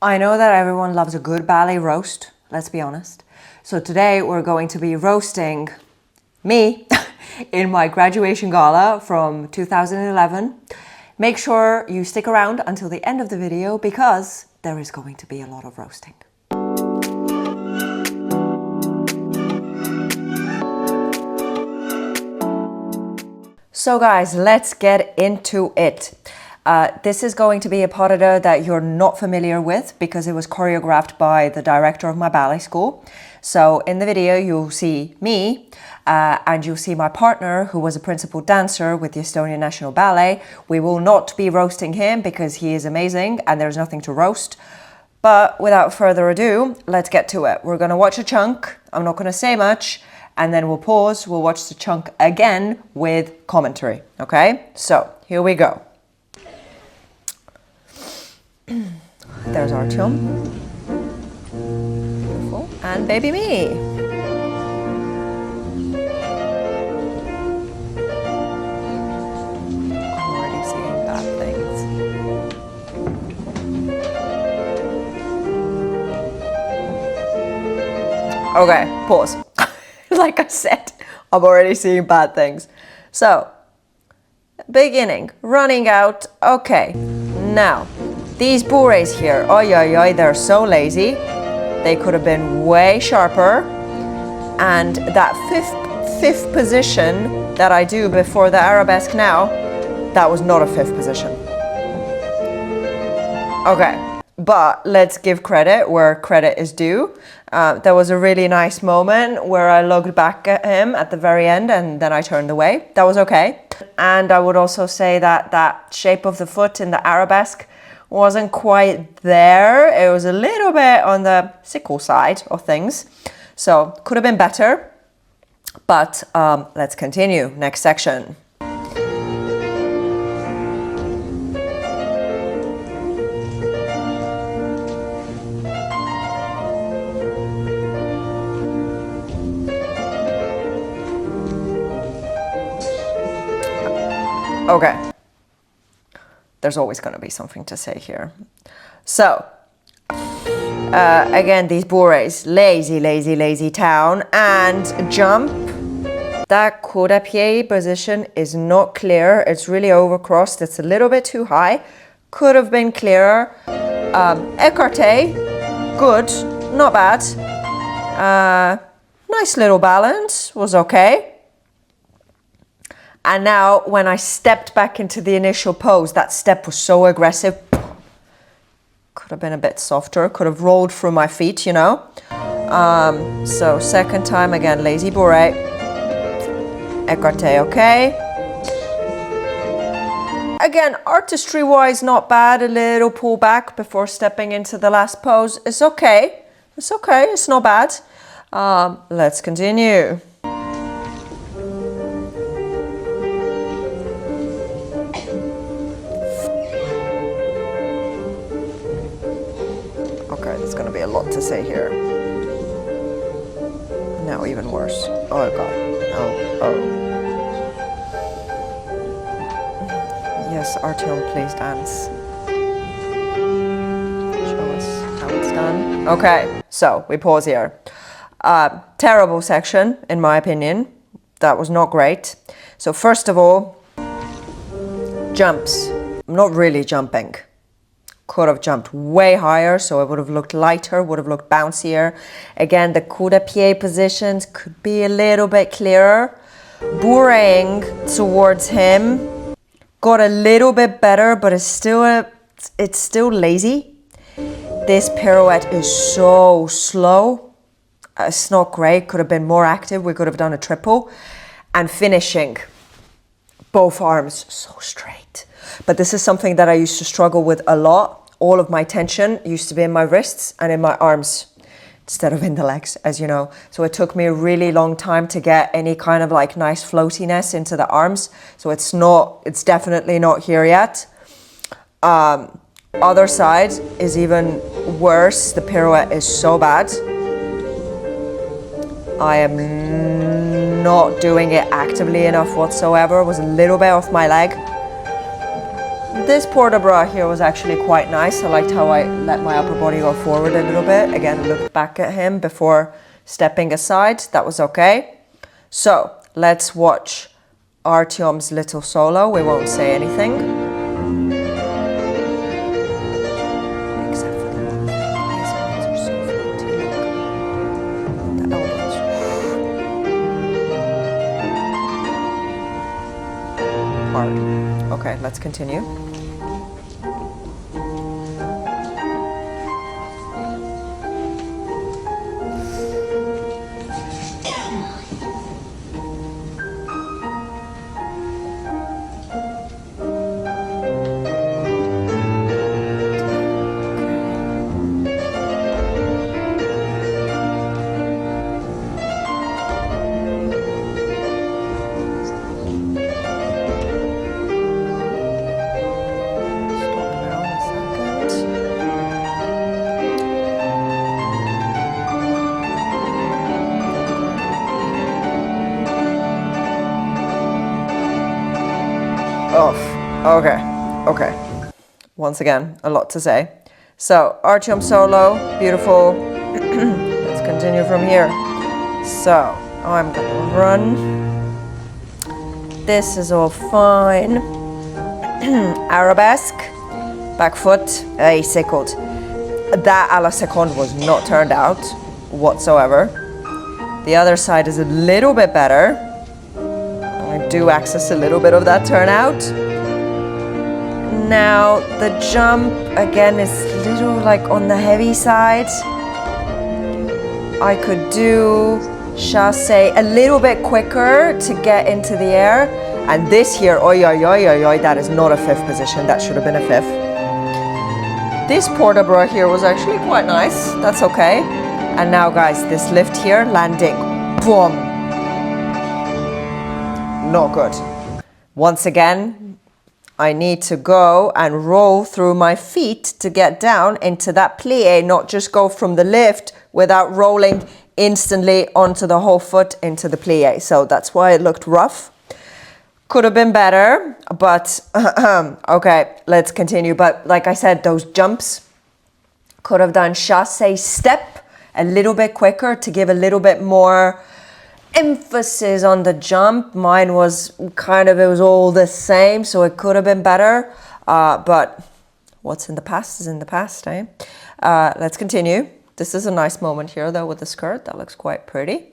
I know that everyone loves a good ballet roast, let's be honest. So today we're going to be roasting me in my graduation gala from 2011. Make sure you stick around until the end of the video because there is going to be a lot of roasting. So guys, let's get into it. This is going to be a pas de deux that you're not familiar with because it was choreographed by the director of my ballet school. So in the video, you'll see me and you'll see my partner who was a principal dancer with the Estonian National Ballet. We will not be roasting him because he is amazing and there's nothing to roast. But without further ado, let's get to it. We're going to watch a chunk. I'm not going to say much. And then we'll pause. We'll watch the chunk again with commentary. Okay? So here we go. There's Artyom. Beautiful. And baby me. I'm already seeing bad things. Okay, pause. Like I said, I'm already seeing bad things. So, beginning, running out. Okay, now. These bourrées here, they're so lazy. They could have been way sharper. And that fifth position that I do before the arabesque now, that was not a fifth position. Okay, but let's give credit where credit is due. There was a really nice moment where I looked back at him at the very end and then I turned away. That was okay. And I would also say that that shape of the foot in the arabesque wasn't quite there. It was a little bit on the sickle side of things. So could have been better, but let's continue. Next section. Okay. There's always going to be something to say here. So, again, these bourrées, lazy town, and jump. That coup de pied position is not clear. It's really overcrossed. It's a little bit too high. Could have been clearer. Écarté, good, not bad. Nice little balance, was okay. And now when I stepped back into the initial pose, that step was so aggressive. Could have been a bit softer, could have rolled through my feet, you know. So second time again, lazy bourrée. Écarté, okay. Again, artistry-wise, not bad. A little pull back before stepping into the last pose. It's okay. It's okay, it's not bad. Let's continue. Okay, there's going to be a lot to say here. Now even worse. Oh God. Oh. Yes, Artyom, please dance. Show us how it's done. Okay, so we pause here. Terrible section, in my opinion. That was not great. So first of all, jumps. I'm not really jumping. Could have jumped way higher, so it would have looked lighter, would have looked bouncier. Again, the coup de pied positions could be a little bit clearer. Bourréing towards him got a little bit better, but it's still lazy. This pirouette is so slow. It's not great. Could have been more active. We could have done a triple. And finishing, both arms so straight. But this is something that I used to struggle with a lot. All of my tension used to be in my wrists and in my arms instead of in the legs, as you know. So it took me a really long time to get any kind of like nice floatiness into the arms. So it's definitely not here yet. Other side is even worse. The pirouette is so bad. I am not doing it actively enough whatsoever. It was a little bit off my leg. This port de bras here was actually quite nice. I liked how I let my upper body go forward a little bit. Again, looked back at him before stepping aside. That was okay. So let's watch Artyom's little solo. We won't say anything. Except for the his arms are so floaty. The elbows. Hard. Okay, let's continue. Okay. Once again, a lot to say. So, Artyom solo, beautiful. Let's continue from here. So, I'm gonna run. This is all fine. Arabesque, back foot, a second. That a la seconde was not turned out whatsoever. The other side is a little bit better. I do access a little bit of that turnout. Now the jump again is a little like on the heavy side. I could do chassé a little bit quicker to get into the air. And this here, oi, oi, oi, oi, oi, that is not a fifth position. That should have been a fifth. This port de bras here was actually quite nice. That's okay. And now guys, this lift here, landing. Boom. Not good. Once again, I need to go and roll through my feet to get down into that plie, not just go from the lift without rolling instantly onto the whole foot into the plie. So that's why it looked rough. Could have been better, but okay, let's continue. But like I said, those jumps, could have done chassé step a little bit quicker to give a little bit more emphasis on the jump. Mine was kind of, it was all the same, so it could have been better. But what's in the past is in the past, eh? Let's continue. This is a nice moment here though with the skirt. That looks quite pretty.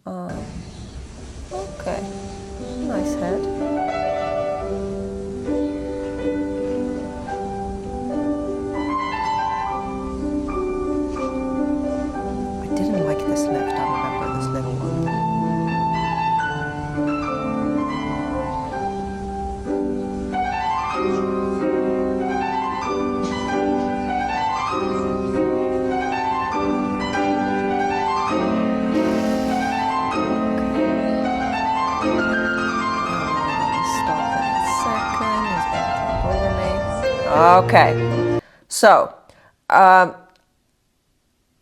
Okay, nice head. I didn't like this lift. I remember this little one. Okay, so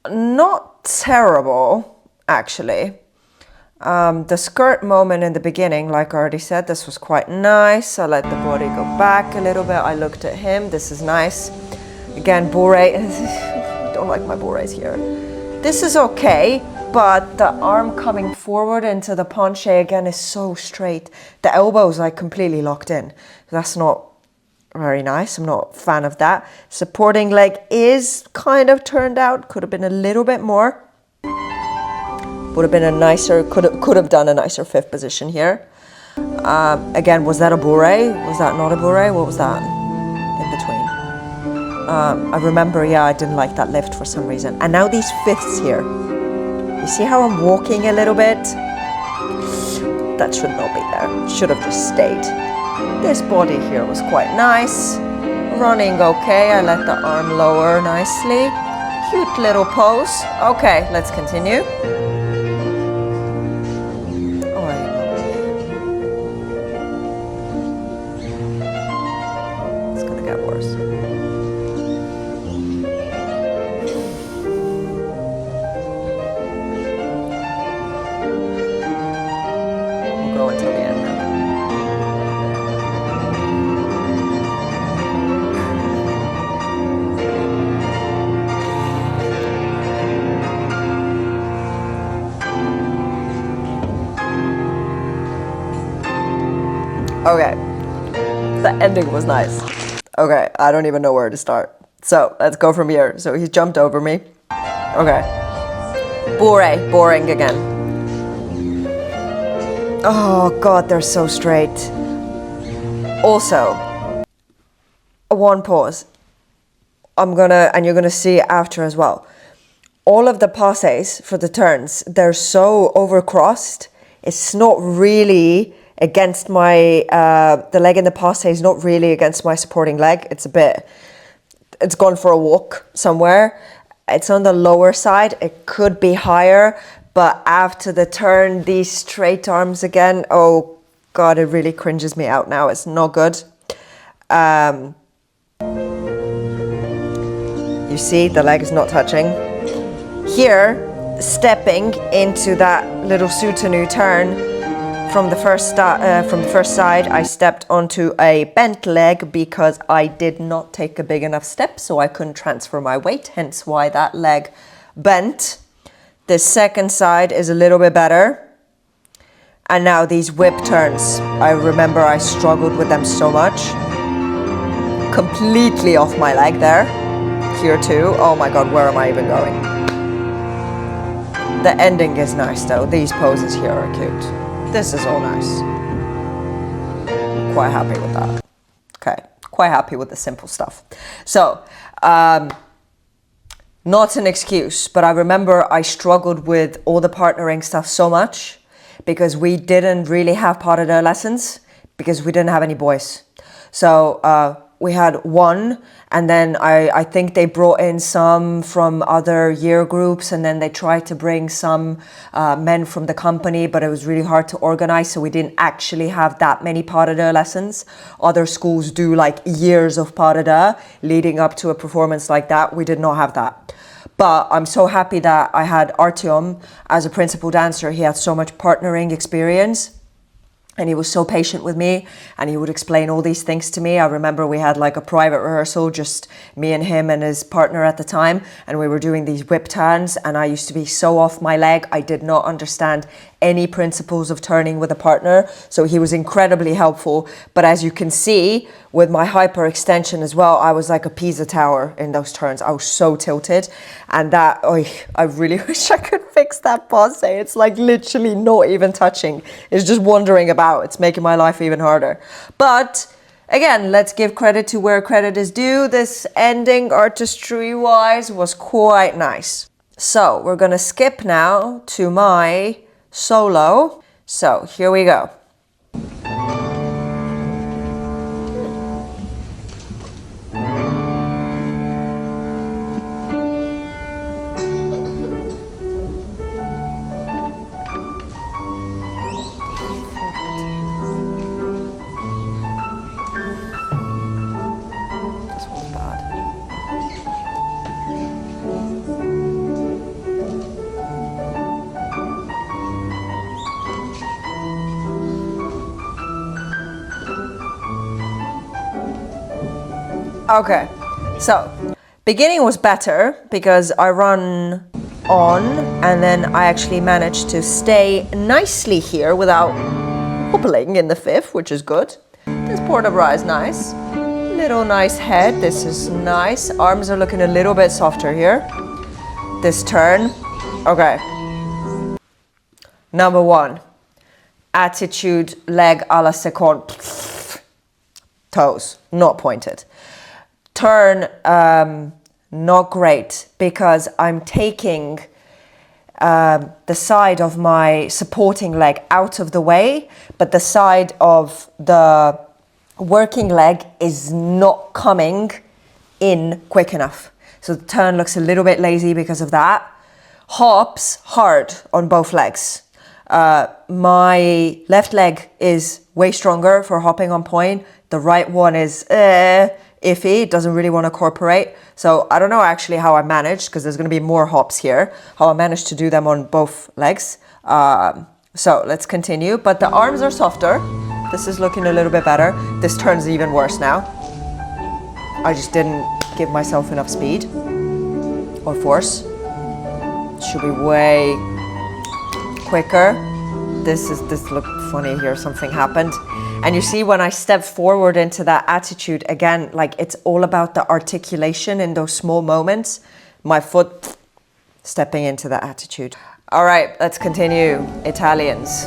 not terrible actually. The skirt moment in the beginning, like I already said, this was quite nice. I let the body go back a little bit. I looked at him. This is nice. Again, bourrée. I don't like my bourrées here. This is okay, but the arm coming forward into the penché again is so straight. The elbow's like completely locked in. That's not very nice. I'm not a fan of that. Supporting leg is kind of turned out. Could have been a little bit more. Would have been a nicer, could have done a nicer fifth position here. Again, was that a bourrée? Was that not a bourrée? What was that in between? I remember, yeah, I didn't like that lift for some reason. And now these fifths here. You see how I'm walking a little bit? That should not be there. Should have just stayed. This body here was quite nice. Running okay. I let the arm lower nicely. Cute little pose. Okay, let's continue. It's gonna get worse. We'll go until the end now. Okay, the ending was nice. Okay, I don't even know where to start. So let's go from here. So he's jumped over me. Okay. Boring again. Oh God, they're so straight. Also, one pause. And you're gonna see it after as well. All of the passes for the turns, they're so overcrossed. It's not really against my, the leg in the passe is not really against my supporting leg. It's gone for a walk somewhere. It's on the lower side. It could be higher, but after the turn, these straight arms again, oh God, it really cringes me out now. It's not good. You see, the leg is not touching. Here, stepping into that little soutenu turn from the first side, I stepped onto a bent leg because I did not take a big enough step, so I couldn't transfer my weight, hence why that leg bent. The second side is a little bit better. And now these whip turns, I remember I struggled with them so much. Completely off my leg there. Here too. Oh my God, where am I even going? The ending is nice though. These poses here are cute. This is all nice. Quite happy with that. Okay, quite happy with the simple stuff. So, not an excuse, but I remember I struggled with all the partnering stuff so much because we didn't really have pas de deux lessons because we didn't have any boys. So we had one, and then I think they brought in some from other year groups, and then they tried to bring some men from the company, but it was really hard to organize, so we didn't actually have that many pas de deux lessons. Other schools do like years of pas de deux leading up to a performance like that. We did not have that. But I'm so happy that I had Artyom as a principal dancer. He had so much partnering experience. And he was so patient with me, and he would explain all these things to me. I remember we had like a private rehearsal, just me and him and his partner at the time, and we were doing these whip turns, and I used to be so off my leg. I did not understand any principles of turning with a partner, so he was incredibly helpful. But as you can see, with my hyperextension as well, I was like a Pisa tower in those turns. I was so tilted, and that, I really wish I could fix that passe. It's like literally not even touching. It's just wandering about. It's making my life even harder. But again, let's give credit to where credit is due. This ending, artistry-wise, was quite nice. So we're gonna skip now to my solo. So here we go. Okay, so beginning was better because I run on and then I actually managed to stay nicely here without hobbling in the fifth, which is good. This port de bras is nice. Little nice head, this is nice. Arms are looking a little bit softer here. This turn, okay. Number one, attitude, leg a la seconde. Toes, not pointed. Turn, not great because I'm taking the side of my supporting leg out of the way, but the side of the working leg is not coming in quick enough. So the turn looks a little bit lazy because of that. Hops hard on both legs. My left leg is way stronger for hopping on point. The right one is iffy, it doesn't really want to cooperate. So I don't know actually how I managed, because there's going to be more hops here, how I managed to do them on both legs. So let's continue. But the arms are softer. This is looking a little bit better. This turns even worse now. I just didn't give myself enough speed or force. Should be way quicker. This looked funny here, something happened. And you see, when I step forward into that attitude, again, like it's all about the articulation in those small moments. My foot stepping into that attitude. All right, let's continue. Italians.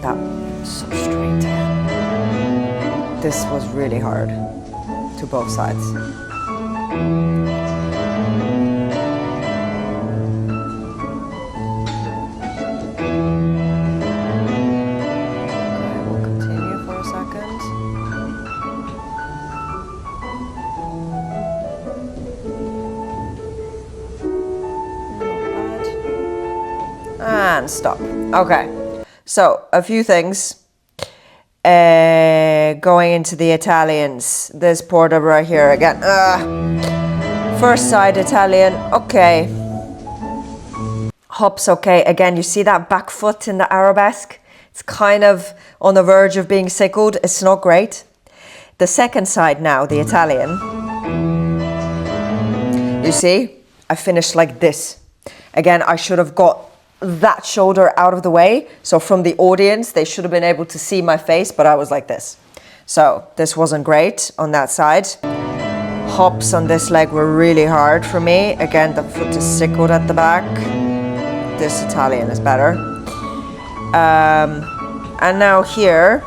That was so straight. This was really hard to both sides. And stop. Okay, so a few things. Going into the Italians. This Porta right here again. First side Italian, okay. Hops, okay. Again, you see that back foot in the arabesque? It's kind of on the verge of being sickled. It's not great. The second side now, the Italian. You see, I finished like this. Again, I should have got that shoulder out of the way, so from the audience they should have been able to see my face, but I was like this, so this wasn't great on that side. Hops on this leg were really hard for me. Again, the foot is sickled at the back. This Italian is better. And now here,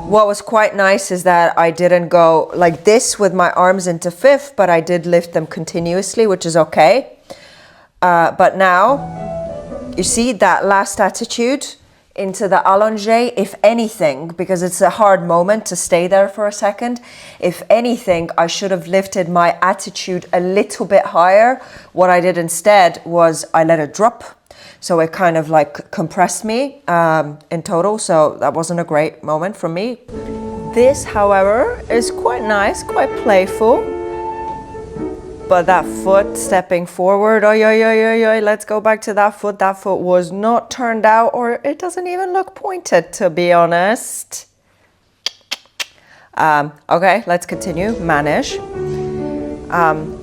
what was quite nice is that I didn't go like this with my arms into fifth, but I did lift them continuously, which is okay. But now you see that last attitude into the allongé, if anything, because it's a hard moment to stay there for a second, if anything, I should have lifted my attitude a little bit higher. What I did instead was I let it drop. So it kind of like compressed me in total. So that wasn't a great moment for me. This, however, is quite nice, quite playful. But that foot stepping forward, let's go back to that foot. That foot was not turned out, or it doesn't even look pointed, to be honest. Okay, let's continue. Manage.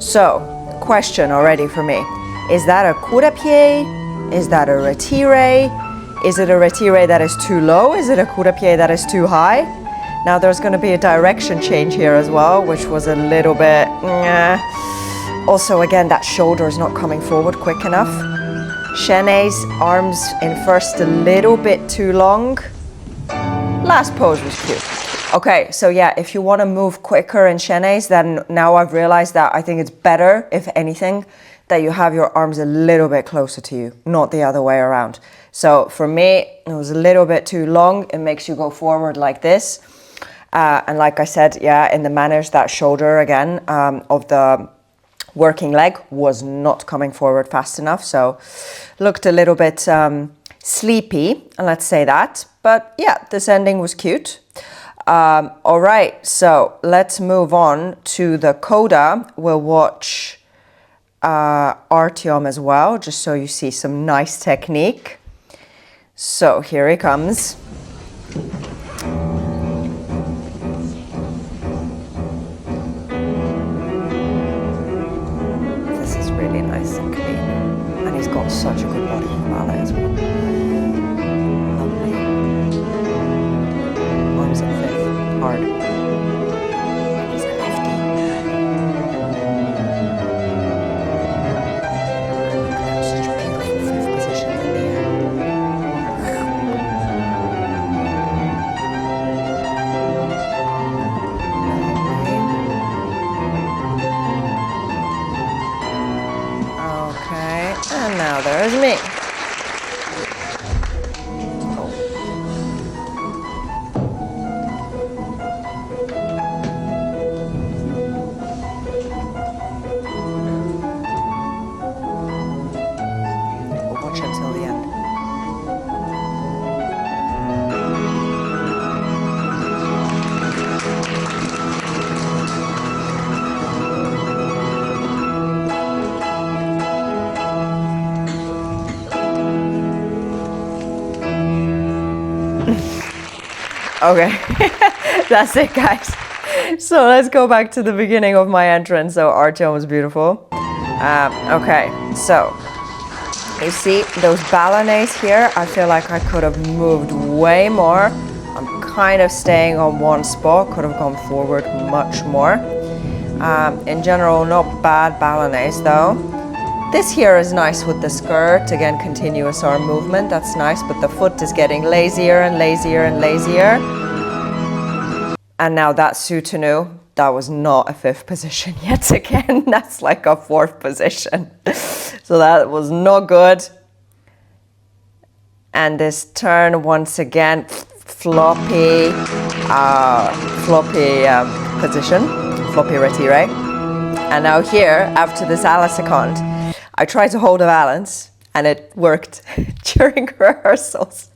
So, question already for me. Is that a coup de pied? Is that a retire? Is it a retire that is too low? Is it a coup de pied that is too high? Now there's going to be a direction change here as well, which was a little bit... Also, again, that shoulder is not coming forward quick enough. Chaîné's arms in first a little bit too long. Last pose was cute. Okay, so yeah, if you want to move quicker in chaînés, then now I've realized that I think it's better, if anything, that you have your arms a little bit closer to you, not the other way around. So for me, it was a little bit too long. It makes you go forward like this. And like I said, yeah, in the manage, that shoulder again of the working leg was not coming forward fast enough, so looked a little bit sleepy, let's say that. But yeah, this ending was cute. All right, so let's move on to the coda. We'll watch Artyom as well, just so you see some nice technique. So here he comes. Really nice and clean, and he's got such a good body for ballet as well. Lovely. Arms at fifth, hard. He's a lefty. And such a beautiful fifth position in the air. Okay, and now there's me. We'll watch until the end. Okay, that's it, guys. So let's go back to the beginning of my entrance. So Artyom was beautiful. Okay, so you see those ballonets here? I feel like I could have moved way more. I'm kind of staying on one spot, could have gone forward much more. In general, not bad ballonets though. This here is nice with the skirt, again continuous arm movement, that's nice, but the foot is getting lazier and lazier and lazier. And now that soutenu, that was not a fifth position yet again, that's like a fourth position. So that was not good. And this turn once again, floppy position, floppy retire. And now here, after this ala seconde, I tried to hold a balance and it worked during rehearsals,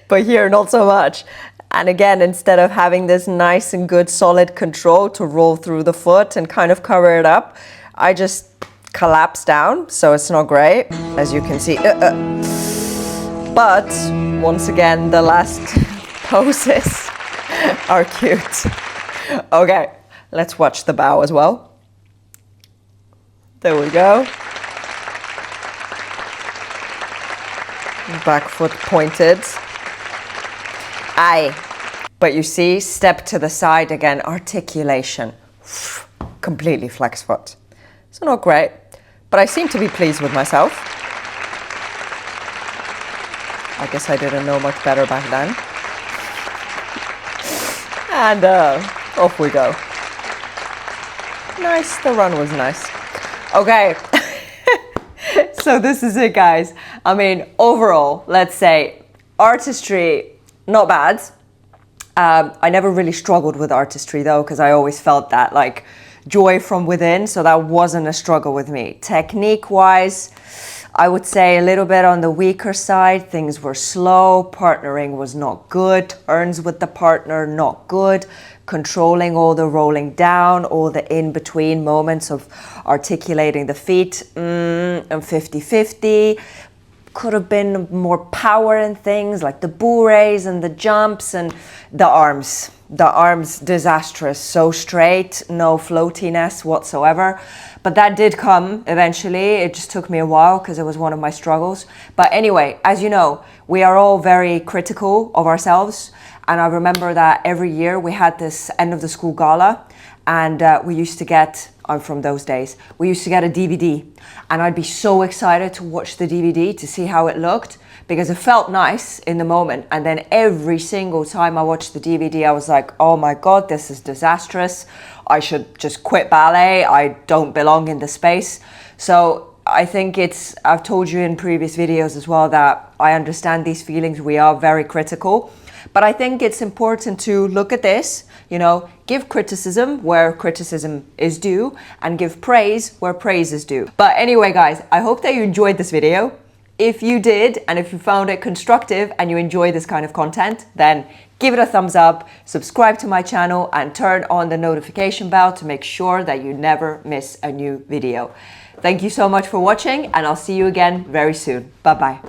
but here not so much. And again, instead of having this nice and good solid control to roll through the foot and kind of cover it up, I just collapsed down, so it's not great, as you can see. But once again, the last poses are cute. Okay, let's watch the bow as well. There we go. Back foot pointed. Aye. But you see, step to the side again, articulation. Completely flex foot. So not great, but I seem to be pleased with myself. I guess I didn't know much better back then. And off we go. Nice, the run was nice. Okay, so this is it, guys. I mean, overall, let's say artistry, not bad. I never really struggled with artistry though, because I always felt that like joy from within, so that wasn't a struggle with me. Technique-wise, I would say a little bit on the weaker side. Things were slow, partnering was not good, turns with the partner, not good, controlling all the rolling down, all the in-between moments of articulating the feet, and 50-50. Could have been more power in things like the bourrées and the jumps, and the arms. The arms, disastrous, so straight, no floatiness whatsoever. But that did come eventually. It just took me a while because it was one of my struggles. But anyway, as you know, we are all very critical of ourselves. And I remember that every year we had this end of the school gala, and we used to get, I'm from those days, we used to get a DVD, and I'd be so excited to watch the DVD to see how it looked, because it felt nice in the moment. And then every single time I watched the DVD, I was like, oh my God, this is disastrous. I should just quit ballet. I don't belong in the space. So I think I've told you in previous videos as well that I understand these feelings. We are very critical. But I think it's important to look at this, you know, give criticism where criticism is due, and give praise where praise is due. But anyway, guys, I hope that you enjoyed this video. If you did, and if you found it constructive and you enjoy this kind of content, then give it a thumbs up, subscribe to my channel, and turn on the notification bell to make sure that you never miss a new video. Thank you so much for watching, and I'll see you again very soon. Bye-bye.